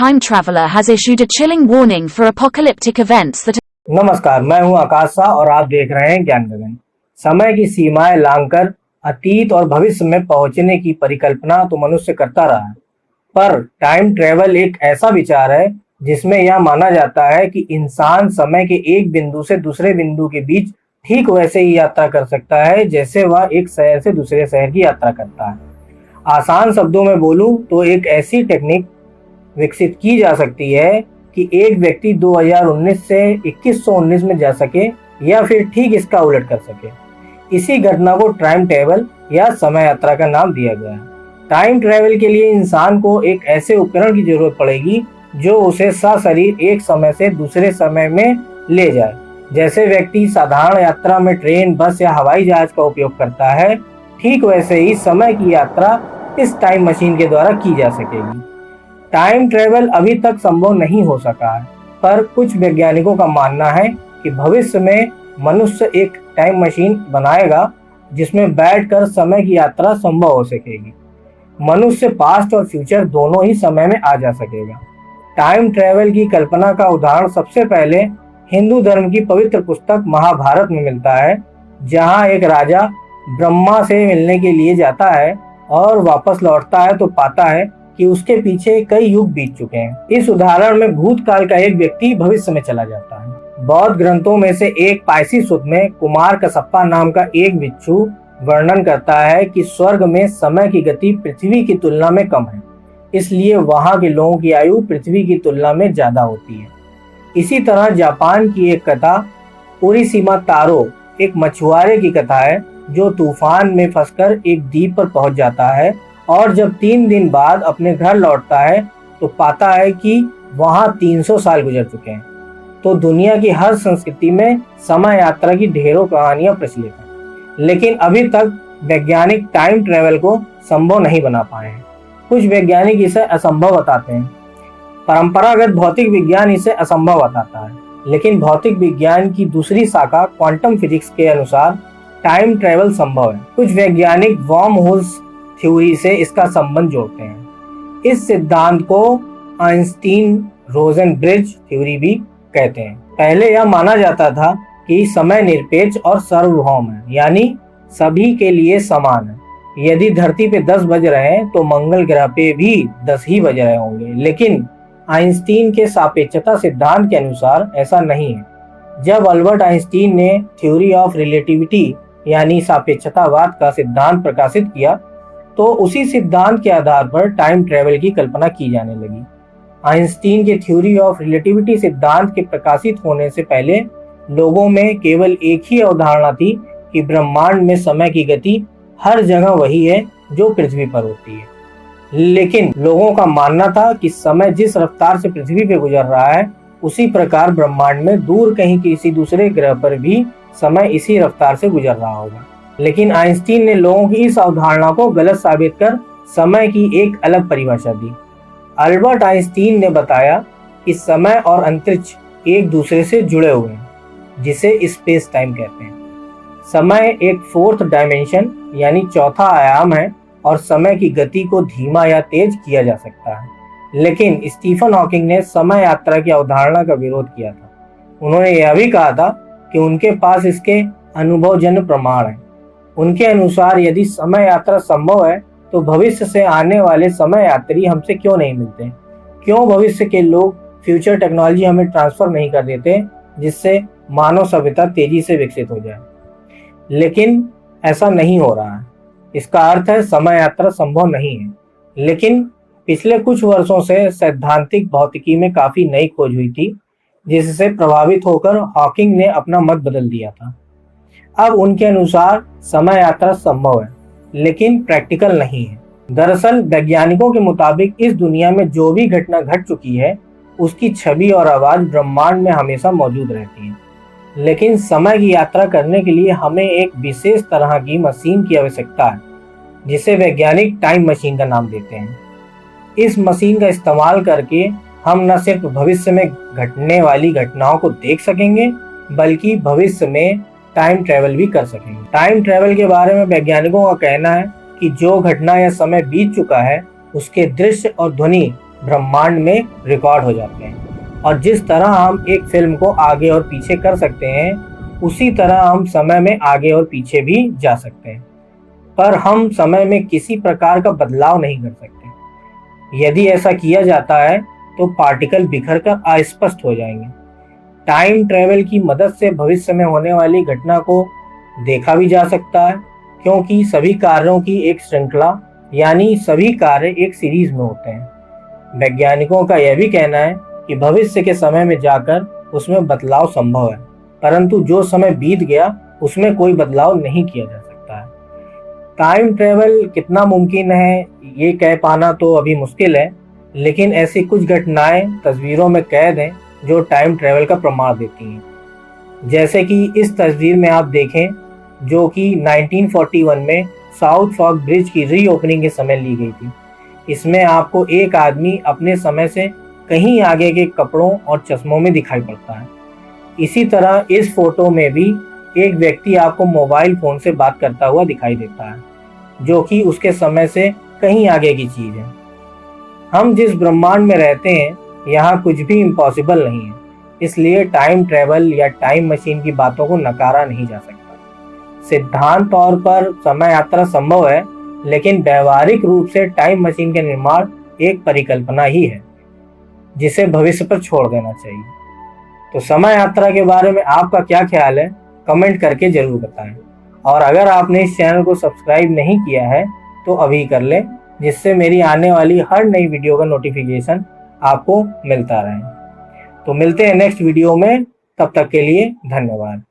time traveler has issued a chilling warning for apocalyptic events that नमस्कार, मैं हूं आकाश शाह और आप देख रहे हैं ज्ञान गगन। समय की सीमाएं लांघकर अतीत और भविष्य में पहुंचने की परिकल्पना तो मनुष्य करता रहा है, पर टाइम ट्रेवल एक ऐसा विचार है जिसमें यह माना जाता है कि इंसान समय के एक बिंदु से दूसरे बिंदु के बीच ठीक वैसे ही यात्रा कर सकता है जैसे वह एक शहर से दूसरे शहर की यात्रा करता है। आसान शब्दों में बोलूं तो एक ऐसी टेक्निक विकसित की जा सकती है कि एक व्यक्ति 2019 से 2119 में जा सके या फिर ठीक इसका उलट कर सके। इसी घटना को टाइम ट्रेवल या समय यात्रा का नाम दिया गया है। टाइम ट्रेवल के लिए इंसान को एक ऐसे उपकरण की जरूरत पड़ेगी जो उसे सशरीर एक समय से दूसरे समय में ले जाए। जैसे व्यक्ति साधारण यात्रा में ट्रेन, बस या हवाई जहाज का उपयोग करता है, ठीक वैसे ही समय की यात्रा इस टाइम मशीन के द्वारा की जा सकेगी। टाइम ट्रेवल अभी तक संभव नहीं हो सका है, पर कुछ वैज्ञानिकों का मानना है कि भविष्य में मनुष्य एक टाइम मशीन बनाएगा जिसमें बैठकर समय की यात्रा संभव हो सकेगी। मनुष्य पास्ट और फ्यूचर दोनों ही समय में आ जा सकेगा। टाइम ट्रेवल की कल्पना का उदाहरण सबसे पहले हिंदू धर्म की पवित्र पुस्तक महाभारत में मिलता है, जहां एक राजा ब्रह्मा से मिलने के लिए जाता है और वापस लौटता है तो पाता है कि उसके पीछे कई युग बीत चुके हैं। इस उदाहरण में भूतकाल का एक व्यक्ति भविष्य में चला जाता है। बौद्ध ग्रंथों में से एक पाइसी सुत्त में कुमार कसप्पा नाम का एक भिक्षु वर्णन करता है कि स्वर्ग में समय की गति पृथ्वी की तुलना में कम है, इसलिए वहां के लोगों की आयु पृथ्वी की तुलना में ज्यादा होती है। इसी तरह जापान की एक कथा उरीसीमा तारो एक मछुआरे की कथा है जो तूफान में फंसकर एक द्वीप पर पहुंच जाता है और जब 3 दिन बाद अपने घर लौटता है तो पाता है कि वहां 300 साल गुजर चुके हैं। तो दुनिया की हर संस्कृति में समय यात्रा की ढेरों कहानियां प्रचलित हैं, लेकिन अभी तक वैज्ञानिक टाइम ट्रेवल को संभव नहीं बना पाए हैं। कुछ वैज्ञानिक इसे असंभव बताते हैं। परंपरागत भौतिक विज्ञान इसे असंभव बताता है, लेकिन भौतिक विज्ञान की दूसरी शाखा क्वांटम फिजिक्स के अनुसार टाइम ट्रेवल संभव है। कुछ वैज्ञानिक वर्म होल्स थ्योरी से इसका संबंध जोड़ते हैं। इस सिद्धांत को आइंस्टीन-रोजेनब्रिज थ्योरी भी कहते हैं। पहले यह माना जाता था कि समय निरपेक्ष और सार्वभौम है, यानी सभी के लिए समान है। यदि धरती पे 10 बज रहे हैं तो मंगल ग्रह पे भी 10 ही बज रहे होंगे, लेकिन आइंस्टीन के सापेक्षता सिद्धांत के अनुसार ऐसा नहीं है। जब अल्बर्ट आइंस्टीन ने थ्योरी ऑफ रिलेटिविटी यानी सापेक्षतावाद का सिद्धांत प्रकाशित किया तो उसी सिद्धांत के आधार पर टाइम ट्रेवल की कल्पना की जाने लगी। आइंस्टीन के थ्योरी ऑफ रिलेटिविटी सिद्धांत के प्रकाशित होने से पहले लोगों में केवल एक ही अवधारणा थी कि ब्रह्मांड में समय की गति हर जगह वही है जो पृथ्वी पर होती है। लेकिन लोगों का मानना था कि समय जिस रफ्तार से पृथ्वी पे गुजर रहा है उसी प्रकार ब्रह्मांड में दूर कहीं किसी दूसरे ग्रह पर भी समय इसी रफ्तार से गुजर रहा होगा। लेकिन आइंस्टीन ने लोगों की इस अवधारणा को गलत साबित कर समय की एक अलग परिभाषा दी। अल्बर्ट आइंस्टीन ने बताया कि समय और अंतरिक्ष एक दूसरे से जुड़े हुए हैं, जिसे स्पेस टाइम कहते हैं। समय एक फोर्थ डायमेंशन यानी चौथा आयाम है और समय की गति को धीमा या तेज किया जा सकता है। लेकिन स्टीफन हॉकिंग ने समय यात्रा की अवधारणा का विरोध किया था। उन्होंने यह भी कहा था कि उनके पास इसके अनुभवजन्य प्रमाण हैं। उनके अनुसार यदि समय यात्रा संभव है तो भविष्य से आने वाले समय यात्री हमसे क्यों नहीं मिलते? क्यों भविष्य के लोग फ्यूचर टेक्नोलॉजी हमें ट्रांसफर नहीं कर देते जिससे मानव सभ्यता तेजी से विकसित हो जाए? लेकिन ऐसा नहीं हो रहा है। इसका अर्थ है समय यात्रा संभव नहीं है। लेकिन पिछले कुछ वर्षों से सैद्धांतिक भौतिकी में काफी नई खोज हुई थी, जिससे प्रभावित होकर हॉकिंग ने अपना मत बदल दिया था। अब उनके अनुसार समय यात्रा संभव है, लेकिन प्रैक्टिकल नहीं है। दरअसल वैज्ञानिकों के मुताबिक इस दुनिया में जो भी घटना घट चुकी है उसकी छवि और आवाज ब्रह्मांड में हमेशा मौजूद रहती है। लेकिन समय की यात्रा करने के लिए हमें एक विशेष तरह की मशीन की आवश्यकता है, जिसे वैज्ञानिक टाइम मशीन का नाम देते हैं। इस मशीन का इस्तेमाल करके हम न सिर्फ भविष्य में घटने वाली घटनाओं को देख सकेंगे, बल्कि भविष्य में टाइम ट्रेवल भी कर सकेंगे। टाइम ट्रेवल के बारे में वैज्ञानिकों का कहना है कि जो घटना या समय बीत चुका है उसके दृश्य और ध्वनि ब्रह्मांड में रिकॉर्ड हो जाते हैं। और जिस तरह हम एक फिल्म को आगे और पीछे कर सकते हैं, उसी तरह हम समय में आगे और पीछे भी जा सकते हैं, पर हम समय में किसी प्रकार का बदलाव नहीं कर सकते। यदि ऐसा किया जाता है तो पार्टिकल बिखर कर अस्पष्ट हो जाएंगे। टाइम ट्रेवल की मदद से भविष्य में होने वाली घटना को देखा भी जा सकता है, क्योंकि सभी कार्यों की एक श्रृंखला यानी सभी कार्य एक सीरीज में होते हैं। वैज्ञानिकों का यह भी कहना है कि भविष्य के समय में जाकर उसमें बदलाव संभव है, परंतु जो समय बीत गया उसमें कोई बदलाव नहीं किया जा सकता है। टाइम ट्रेवल कितना मुमकिन है ये कह पाना तो अभी मुश्किल है, लेकिन ऐसी कुछ घटनाएं तस्वीरों में कैद हैं जो टाइम ट्रेवल का प्रमाण देती हैं। जैसे कि इस तस्वीर में आप देखें, जो कि 1941 में साउथ फॉर्क ब्रिज की रीओपनिंग के समय ली गई थी। इसमें आपको एक आदमी अपने समय से कहीं आगे के कपड़ों और चश्मों में दिखाई पड़ता है। इसी तरह इस फोटो में भी एक व्यक्ति आपको मोबाइल फोन से बात करता हुआ दिखाई देता है, जो कि उसके समय से कहीं आगे की चीज है। हम जिस ब्रह्मांड में रहते हैं, यहाँ कुछ भी इम्पॉसिबल नहीं है, इसलिए टाइम ट्रेवल या टाइम मशीन की बातों को नकारा नहीं जा सकता। सिद्धांत तौर पर समय यात्रा संभव है, लेकिन व्यवहारिक रूप से टाइम मशीन का निर्माण एक परिकल्पना ही है, जिसे भविष्य पर छोड़ देना चाहिए। तो समय यात्रा के बारे में आपका क्या ख्याल है, कमेंट करके जरूर बताएं। और अगर आपने इस चैनल को सब्सक्राइब नहीं किया है तो अभी कर लें, जिससे मेरी आने वाली हर नई वीडियो का नोटिफिकेशन आपको मिलता रहे। तो मिलते हैं नेक्स्ट वीडियो में, तब तक के लिए धन्यवाद।